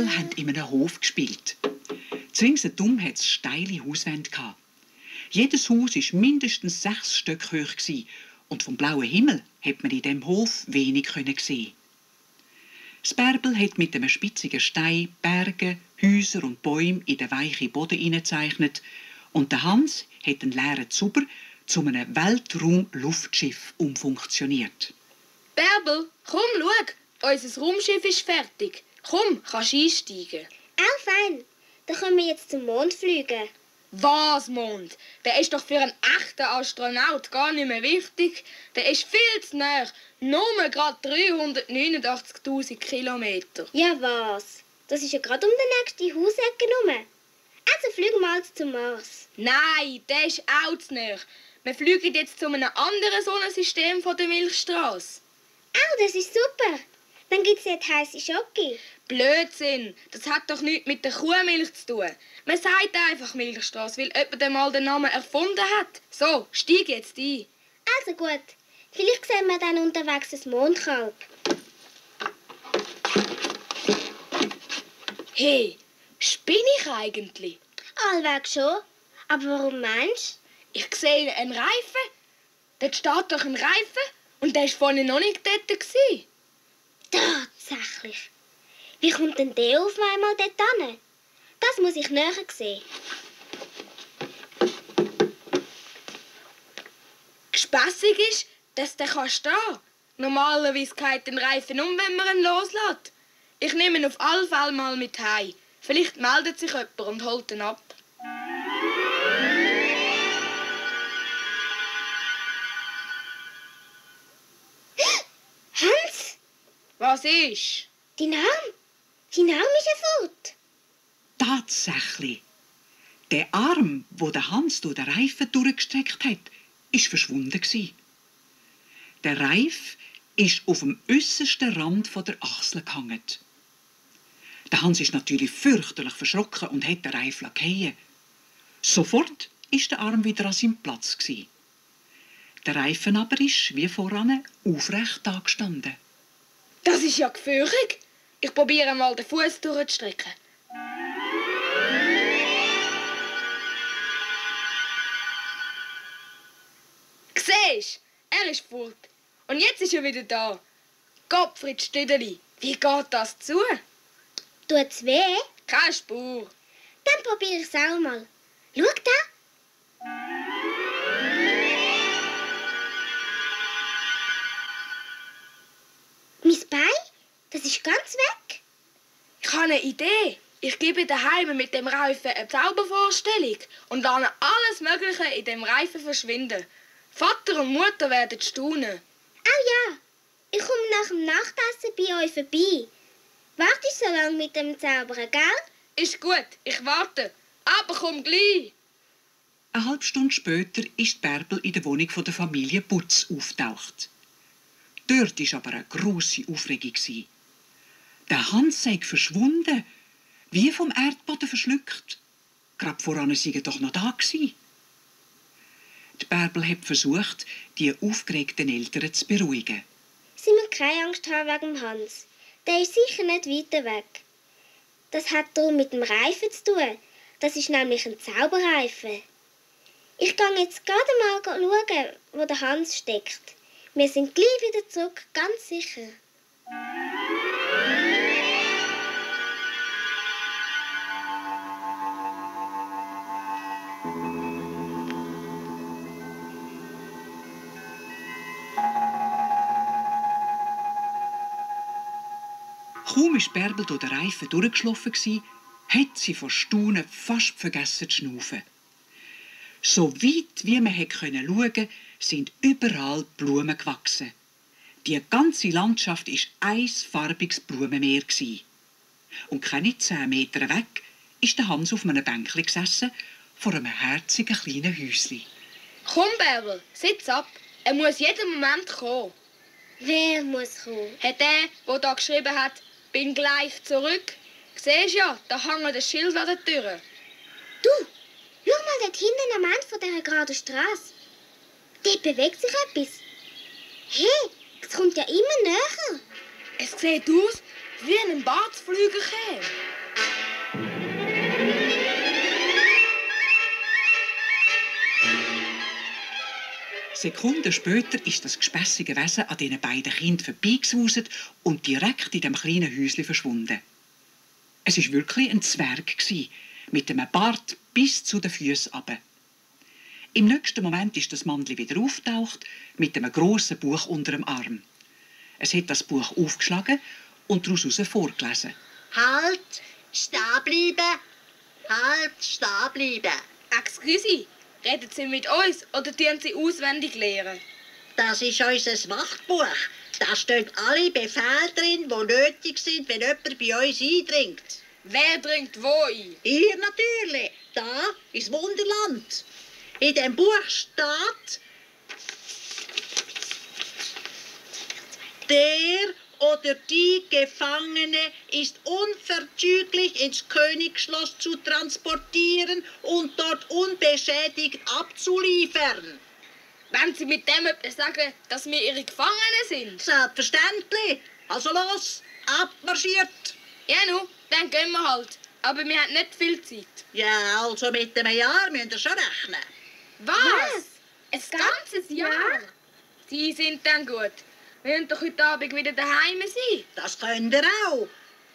Bärbel haben in einem Hof gespielt. Ringsherum hatte es steile Hauswände. Jedes Haus war mindestens 6 Stöcke hoch und vom blauen Himmel hat man in diesem Hof wenig sehen. Das Bärbel hat mit einem spitzigen Stein Berge, Häuser und Bäume in den weichen Boden hineingezeichnet und der Hans hat einen leeren Zuber zu einem Weltraum-Luftschiff umfunktioniert. Bärbel, komm, schau, unser Raumschiff ist fertig. Komm, kannst einsteigen. Auch fein. Dann können wir jetzt zum Mond fliegen. Was, Mond? Der ist doch für einen echten Astronaut gar nicht mehr wichtig. Der ist viel zu nah. Nur gerade 389'000 Kilometer. Ja, was? Das ist ja gerade um die nächste Hausecke herum. Also fliegen wir also zum Mars. Nein, der ist auch zu nah. Wir fliegen jetzt zu einem anderen Sonnensystem von der Milchstraße. Oh, das ist super. Dann gibt es ja die heisse Schoki. Blödsinn, das hat doch nichts mit der Kuhmilch zu tun. Man sagt einfach Milchstraße, weil jemand einmal den Namen erfunden hat. So, steig jetzt ein. Also gut. Vielleicht sehen wir dann unterwegs ein Mondkalb. Hey, spinne ich eigentlich? Allweg schon. Aber warum meinst Ich sehe einen Reifen. Dort steht doch ein Reifen und der war vorhin noch nicht dort. du? Tatsächlich. Wie kommt denn der auf einmal dort hin? Das muss ich näher sehen. Gespässig ist, dass der stehen kann. Normalerweise geht den Reifen um, wenn man ihn loslässt. Ich nehme ihn auf alle Fälle mal mit heim. Vielleicht meldet sich jemand und holt ihn ab. Hans! Was ist? Dein Arm? Dein Arm ist ja fort. Tatsächlich. Der Arm, wo der Hans durch den Reifen durchgestreckt hat, war verschwunden. Der Reif ist auf dem äussersten Rand der Achsel gehangen. Der Hans ist natürlich fürchterlich verschrocken und hat den Reif fallen. Sofort ist der Arm wieder an seinem Platz. Der Reifen aber ist, wie voran, aufrecht dagestanden. Das ist ja gefährlich. Ich probiere mal den Fuß durchzustrecken. Siehst du, er ist fort. Und jetzt ist er wieder da. Gottfried Stüdeli, wie geht das zu? Tut's weh? Keine Spur. Dann probiere ich's auch mal. Schau da. Mein Bein? Das ist ganz weg. Ich habe eine Idee. Ich gebe daheim mit dem Reifen eine Zaubervorstellung und lasse alles Mögliche in dem Reifen verschwinden. Vater und Mutter werden staunen. Oh ja, ich komme nach dem Nachtessen bei euch vorbei. Wartest du so lange mit dem Zaubern, gell? Ist gut, ich warte. Aber komm gleich. Eine halbe Stunde später ist Bärbel in der Wohnung der Familie Putz auftaucht. Dort war aber eine grosse Aufregung. Der Hans sei verschwunden, wie vom Erdboden verschluckt. Gerade voran sei er doch noch da gewesen. Die Bärbel hat versucht, die aufgeregten Eltern zu beruhigen. Sie müssen keine Angst haben wegen dem Hans. Der ist sicher nicht weiter weg. Das hat darum mit dem Reifen zu tun. Das ist nämlich ein Zauberreifen. Ich gehe jetzt gerade mal schauen, wo der Hans steckt. Wir sind gleich wieder zurück, ganz sicher. Kaum war Bärbel durch den Reifen durchgeschlafen, hat sie vor Staunen fast vergessen zu schnaufen. So weit wie man schauen konnte, sind überall Blumen gewachsen. Die ganze Landschaft war ein farbiges Blumenmeer. Und keine 10 Meter weg ist der Hans auf einem Bänkchen gesessen, vor einem herzigen kleinen Häuschen. Komm, Bärbel, sitz ab. Er muss jeden Moment kommen. Wer muss kommen? Hat der da geschrieben hat, bin gleich zurück. Siehst ja, da hängt ein Schild an der Tür. Du, schau mal dort hinten am Ende von dieser geraden Straße. Dort bewegt sich etwas. Hey, es kommt ja immer näher. Es sieht aus, wie ein Bartsflüger käme. Sekunden später ist das gespässige Wesen an diesen beiden Kindern vorbeigesuset und direkt in dem kleinen Häuschen verschwunden. Es war wirklich ein Zwerg, mit einem Bart bis zu den Füßen runter. Im nächsten Moment ist das Mannli wieder aufgetaucht, mit einem grossen Buch unter dem Arm. Es hat das Buch aufgeschlagen und daraus vorgelesen. Halt, stehen bleiben! Halt, stehen bleiben! Excuse, reden Sie mit uns oder tun Sie auswendig lehren? Das ist unser Wachtbuch. Da stehen alle Befehle drin, die nötig sind, wenn jemand bei uns eindringt. Wer dringt wo ein? Ihr natürlich, da ins Wunderland. In dem Buch steht, der oder die Gefangene ist unverzüglich ins Königsschloss zu transportieren und dort unbeschädigt abzuliefern. Wenn Sie mit dem etwas sagen, dass wir Ihre Gefangenen sind? Selbstverständlich. Also los, abmarschiert. Ja, nu, dann gehen wir halt. Aber wir haben nicht viel Zeit. Ja, also mit einem Jahr müsst ihr schon rechnen. Was? Ein ganzes Jahr? Sie sind dann gut. Wir wollen doch heute Abend wieder daheim sein. Das könnt ihr auch.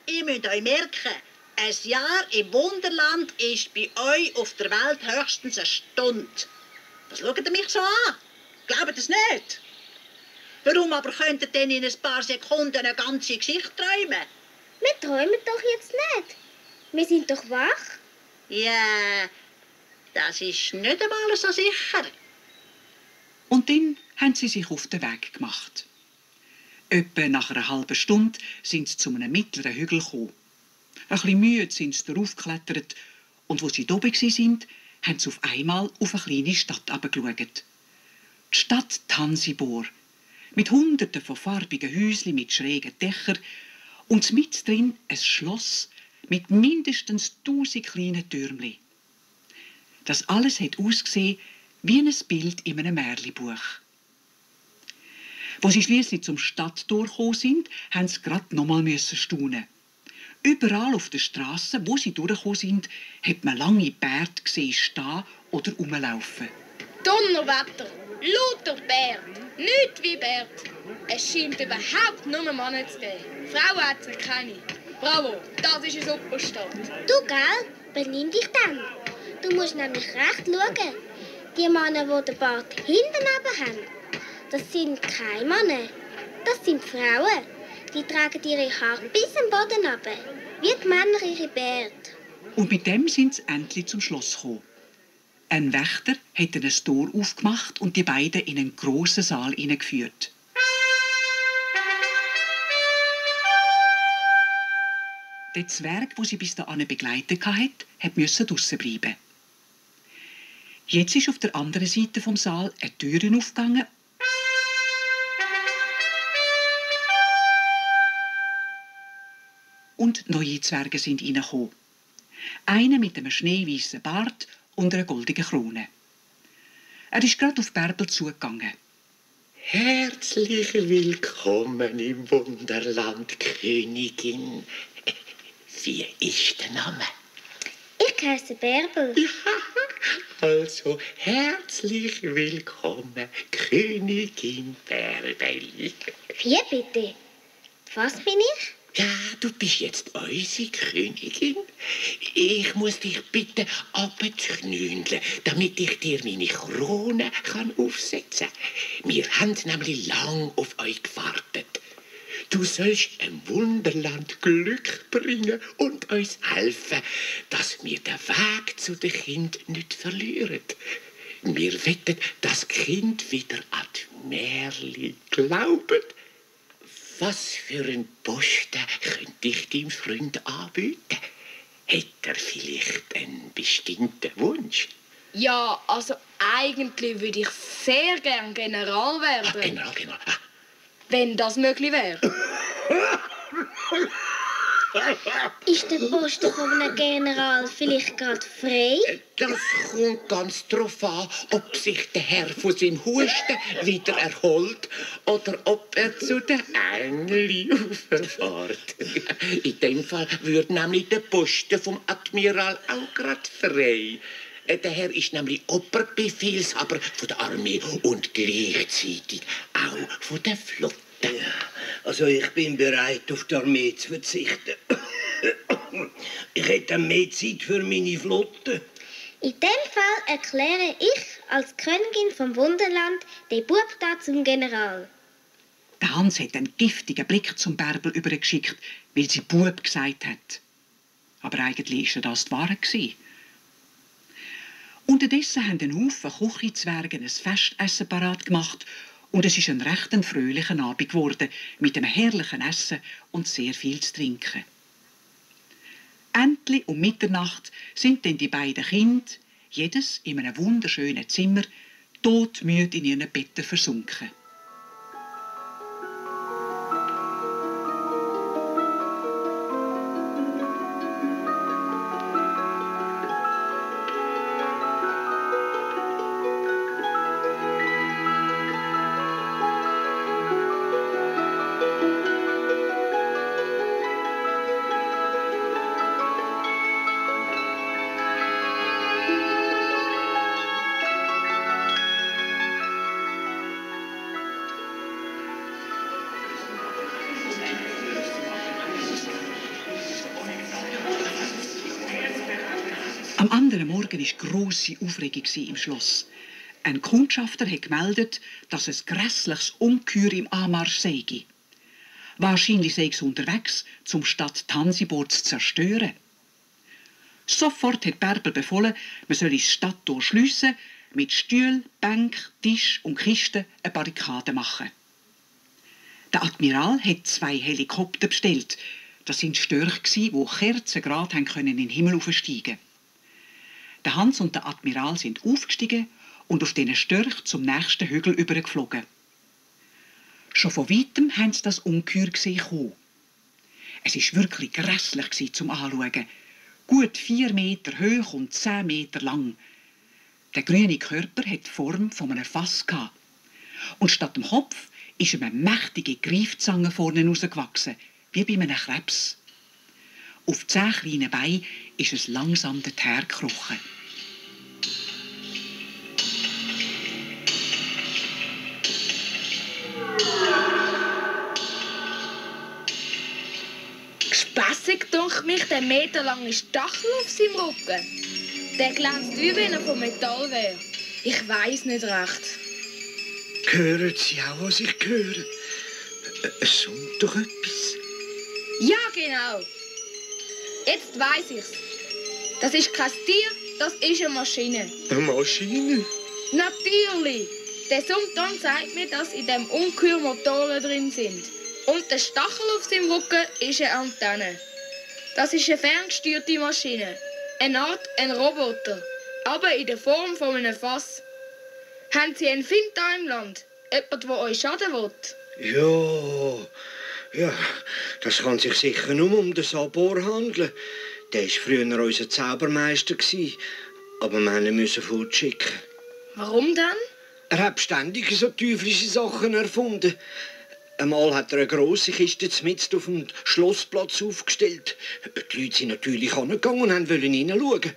Ihr müsst euch merken, ein Jahr im Wunderland ist bei euch auf der Welt höchstens eine Stunde. Was schaut ihr mich so an? Glaubt ihr es nicht? Warum aber könnt ihr denn in ein paar Sekunden eine ganze Geschichte träumen? Wir träumen doch jetzt nicht. Wir sind doch wach. Ja, das ist nicht einmal so sicher. Und dann haben sie sich auf den Weg gemacht. Etwa nach einer halben Stunde sind sie zu einem mittleren Hügel gekommen. Ein bisschen müde sind sie darauf geklettert und als sie oben waren, haben sie auf einmal auf eine kleine Stadt herabgeschaut. Die Stadt Tansibor, mit Hunderten von farbigen Häuschen mit schrägen Dächern und mit drin ein Schloss mit mindestens 1000 kleinen Türmchen. Das alles hat ausgesehen wie ein Bild in einem Märchenbuch. Als sie schliesslich zum Stadttor gekommen sind, mussten sie gerade nochmal staunen. Überall auf den Strassen, wo sie durchgekommen sind, hat man lange Bärte gesehen stehen oder rumlaufen. Donnerwetter, lauter Bärt, nichts wie Bärt. Es scheint überhaupt nur Männer zu geben. Frauen hat es keine. Bravo, das ist eine super Stadt. Du, gell? Benimm dich dann. Du musst nämlich recht schauen. Die Männer, die den Bart hinten haben, das sind keine Männer. Das sind Frauen. Die tragen ihre Haare bis am Boden runter, wie die Männer ihre Bärte. Und mit dem sind sie endlich zum Schloss gekommen. Ein Wächter hat ein Tor aufgemacht und die beiden in einen grossen Saal hineingeführt. Der Zwerg, den sie bis dahin begleitet hat, musste draussen bleiben. Jetzt ist auf der anderen Seite vom Saal eine Tür aufgegangen. Und neue Zwerge sind reingekommen. Einer mit einem schneeweißen Bart und einer goldenen Krone. Er ist gerade auf Bärbel zugegangen. Herzlich willkommen im Wunderland, Königin. Wie ist der Name? Ich heiße Bärbel. Ja, also herzlich willkommen, Königin Bärbel. Wie bitte? Was bin ich? Ja, du bist jetzt unsere Königin. Ich muss dich bitten, abzuknündeln, damit ich dir meine Krone aufsetzen kann. Wir haben nämlich lang auf euch gewartet. Du sollst im Wunderland Glück bringen und uns helfen, dass wir den Weg zu den Kind nicht verlieren. Wir wettet, das Kind wieder an die Märchen glaubt. Was für einen Posten könnte ich deinem Freund anbieten? Hat er vielleicht einen bestimmten Wunsch? Ja, also eigentlich würde ich sehr gern General werden. Genau. Wenn das möglich wäre. Ist der Posten von einem General vielleicht gerade frei? Das kommt ganz darauf an, ob sich der Herr von seinem Husten wieder erholt oder ob er zu den Engeln auffährt. In dem Fall würde nämlich der Posten vom Admiral auch gerade frei. Der Herr ist nämlich Oberbefehlshaber von der Armee und gleichzeitig auch von der Flotte. Also ich bin bereit, auf die Armee zu verzichten. Ich hätte mehr Zeit für meine Flotte. In dem Fall erkläre ich als Königin vom Wunderland den Bub da zum General. Der Hans hat einen giftigen Blick zum Bärbel übergeschickt, weil sie Bub gesagt hat. Aber eigentlich war das die Wahrheit. Unterdessen haben ein Haufen Küchenzwerge ein Festessen parat gemacht und es ist ein recht fröhlicher Abend geworden, mit einem herrlichen Essen und sehr viel zu trinken. Endlich um Mitternacht sind dann die beiden Kinder, jedes in einem wunderschönen Zimmer, todmüde in ihren Betten versunken. Am anderen Morgen war grosse Aufregung im Schloss. Ein Kundschafter hat gemeldet, dass es grässliches Ungeheuer im Anmarsch sei. Wahrscheinlich sei es unterwegs, um Stadt Tansibohr zu zerstören. Sofort hat Bärbel befohlen, man solle das Stadttor schliessen, mit Stühlen, Bänken, Tisch und Kisten eine Barrikade machen. Der Admiral hat 2 Helikopter bestellt. Das sind Störche, die kerzengerade in den Himmel aufsteigen konnten. Der Hans und der Admiral sind aufgestiegen und auf diesen Störchen zum nächsten Hügel übergeflogen. Schon von weitem haben sie das Ungeheuer gesehen. Es war wirklich grässlich zum Anschauen. Gut 4 Meter hoch und 10 Meter lang. Der grüne Körper hatte die Form von einem Fass. Und statt dem Kopf ist ihm eine mächtige Greifzange vorne rausgewachsen, wie bei einem Krebs. Auf 10 kleinen Beinen ist es langsam hergekrochen. Gespässig dünkt mich der meterlange Stachel auf seinem Rücken. Der glänzt wie wenn er von Metall wäre. Ich weiss nicht recht. Hören Sie auch, was ich höre? Es summt doch etwas. Ja, genau. Jetzt weiss ich's. Das ist kein Tier, das ist eine Maschine. Eine Maschine? Natürlich. Der Sumton zeigt mir, dass in dem Ungeheuer Motoren drin sind. Und der Stachel auf seinem Rücken ist eine Antenne. Das ist eine ferngesteuerte Maschine. Eine Art ein Roboter. Aber in der Form von einem Fass. Haben Sie einen Find da im Land? Jemand, der euch schaden will? Ja, das kann sich sicher nur um den Sabor handeln. Der war früher unser Zaubermeister, aber wir mussten ihn fortschicken. Warum denn? Er hat ständig so teuflische Sachen erfunden. Einmal hat er eine grosse Kiste mitten auf dem Schlossplatz aufgestellt. Die Leute sind natürlich angegangen und wollten hineinschauen.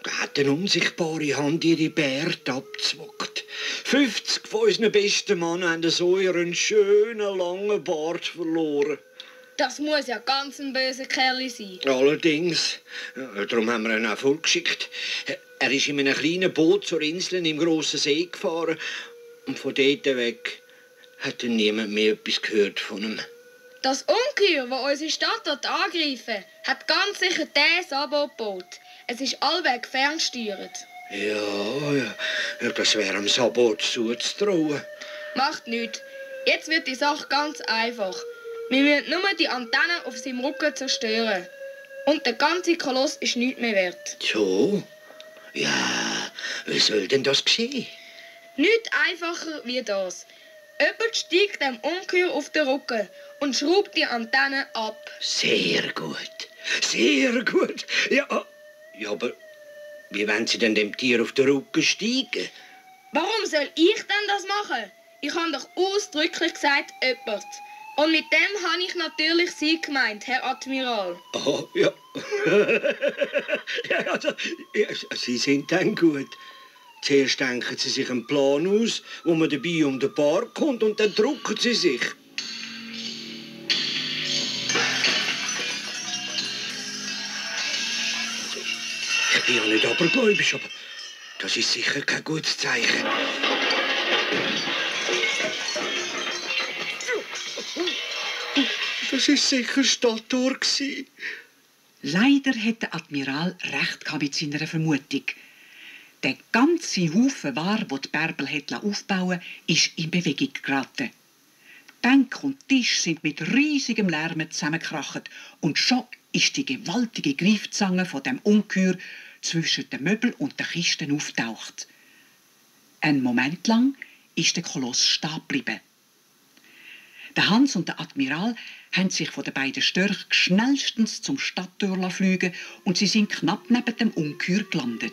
Er hat eine unsichtbare Hand ihre Bärte abgezwackt. 50 von unseren besten Männern haben so ihren schönen, langen Bart verloren. Das muss ja ganz ein böser Kerl sein. Allerdings. Darum haben wir ihn auch vorgeschickt. Er ist in einem kleinen Boot zur Insel im grossen See gefahren. Und von dort weg hat dann niemand mehr etwas gehört von ihm. Das Ungeheuer, das unsere Stadt angreifen, hat ganz sicher dieses Abo gebaut. Es ist allweg ferngesteuert. Ja, das wäre am Sabot zuzutrauen. Macht nichts. Jetzt wird die Sache ganz einfach. Wir müssen nur die Antenne auf seinem Rücken zerstören. Und der ganze Koloss ist nichts mehr wert. So? Ja, wie soll denn das geschehen? Nichts einfacher wie das. Jemand steigt dem Ungeheuer auf den Rücken und schraubt die Antenne ab. Sehr gut. Sehr gut. Ja, aber wie wollen Sie denn dem Tier auf den Rücken steigen? Warum soll ich denn das machen? Ich habe doch ausdrücklich gesagt, jemand. Und mit dem habe ich natürlich Sie gemeint, Herr Admiral. Oh, ja. Ja, also, ja, Sie sind dann gut. Zuerst denken Sie sich einen Plan aus, wo man dabei um den Bar kommt, und dann drucken Sie sich. Ich bin ja nicht abergläubisch, aber das ist sicher kein gutes Zeichen. Das war sicher Stadttor. Leider hat der Admiral recht mit seiner Vermutung. Der ganze Haufen Ware, den die Bärbel aufbauen ist in Bewegung geraten. Bänke und Tisch sind mit riesigem Lärm zusammengekracht und schon ist die gewaltige Greifzange von dem Ungeheuer zwischen den Möbeln und den Kisten auftaucht. Einen Moment lang ist der Koloss stehen geblieben. Der Hans und der Admiral haben sich von den beiden Störchen schnellstens zum Stadttür fliegen und sie sind knapp neben dem Ungeheuer gelandet.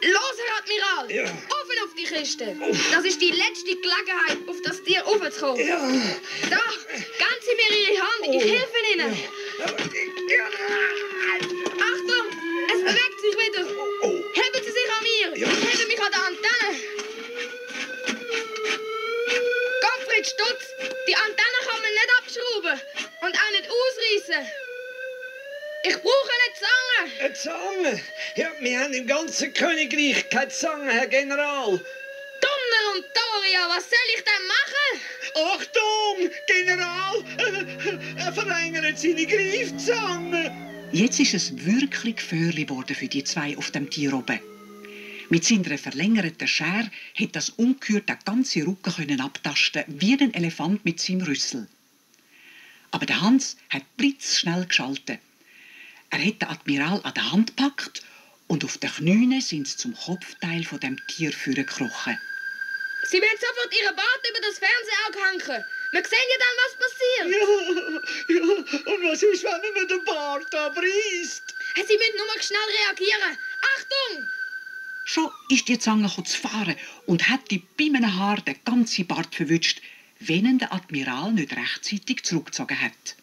Los, Herr Admiral! Ja. Offen auf die Kiste! Das ist die letzte Gelegenheit, auf das Tier raufzukommen. Ja. Da, geben Sie mir Ihre Hand, ich helfe Ihnen. Achtung, es bewegt sich wieder. Heben Sie sich an mir, Ja. ich hebe mich an der Antenne. Gottfried Stutz, die Antenne kann man nicht abschrauben und auch nicht ausreißen. Ich brauche eine Zange. Eine Zange? Ja, wir haben im ganzen Königreich keine Zange, Herr General. Donner und Doria, was soll ich denn machen? Achtung, General! Er verlängert seine Greifzange. Jetzt ist es wirklich gefährlich geworden für die zwei auf dem Tier oben. Mit seiner verlängerten Schere hätte das Ungeheuer den ganzen Rücken können abtasten, wie ein Elefant mit seinem Rüssel. Aber der Hans hat blitzschnell geschaltet. Er hat den Admiral an der Hand gepackt und auf den Knien sind sie zum Kopfteil von dem Tier vorgekrochen. Sie werden sofort Ihren Bart über das Fernsehauge hängen. Wir sehen ja dann, was passiert. Ja, und was ist, wenn man den Bart abreißt? Sie müssen nur schnell reagieren. Achtung! Schon ist die Zange zu fahren und hat die bei einem Haar den ganzen Bart verwünscht, wenn ihn der Admiral nicht rechtzeitig zurückgezogen hat.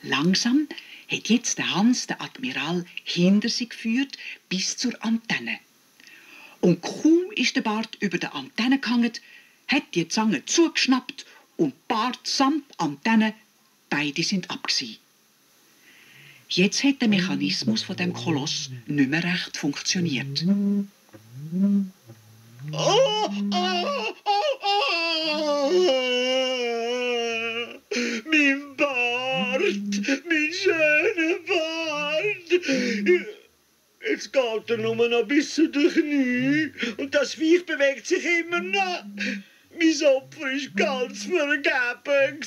Langsam hat jetzt der Hans den Admiral hinter sich geführt bis zur Antenne. Und kaum ist der Bart über der Antenne gehangen, hat die Zange zugeschnappt und Bart samt Antenne, beide sind ab gsi. Jetzt hat der Mechanismus von dem Koloss nicht mehr recht funktioniert. Oh! Mein Bart! Mein schöner Bart! Jetzt geht er nur noch bis zu den Knie und das Viech bewegt sich immer noch. Mein Opfer war ganz vergeben.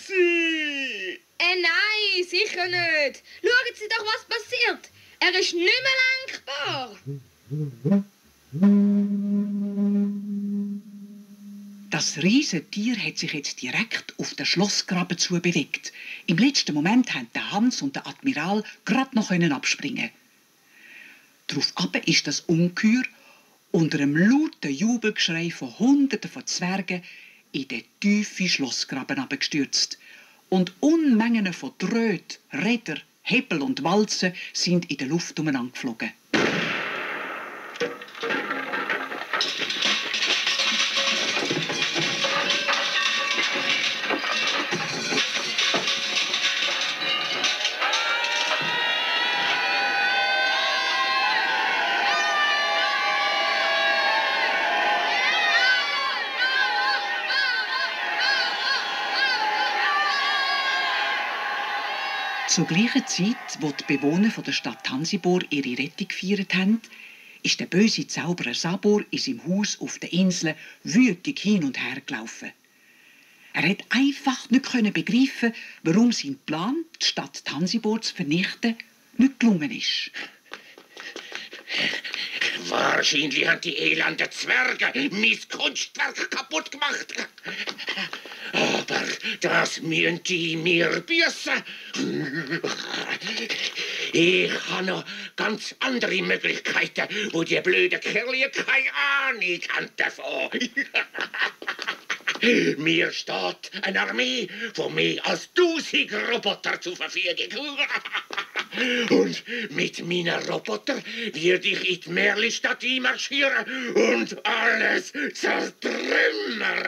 Nein, sicher nicht. Schauen Sie doch, was passiert. Er ist nicht mehr lenkbar. Das Riesentier hat sich jetzt direkt auf den Schlossgraben zu bewegt. Im letzten Moment haben der Hans und der Admiral gerade noch abspringen. Daraufhin ist das Ungeheuer unter einem lauten Jubelgeschrei von Hunderten von Zwergen in den tiefen Schlossgraben abgestürzt. Und Unmengen von Tröten, Rädern, Hebel und Walzen sind in der Luft umeinander geflogen. Zur gleichen Zeit, wo die Bewohner der Stadt Tansibor ihre Rettung gefeiert haben, ist der böse Zauberer Sabor in seinem Haus auf der Insel wütig hin und her gelaufen. Er hat einfach nicht begreifen, warum sein Plan, die Stadt Tansibor zu vernichten, nicht gelungen ist. Wahrscheinlich haben die elenden Zwerge mein Kunstwerk kaputt gemacht. Aber das müssen die mir büßen. Ich habe noch ganz andere Möglichkeiten, wo die blöden Kerle keine Ahnung haben davon. Mir steht eine Armee von mehr als 1000 Roboter zur Verfügung. Und mit meinen Roboter werde ich in die Merli-Stadt einmarschieren und alles zertrümmern.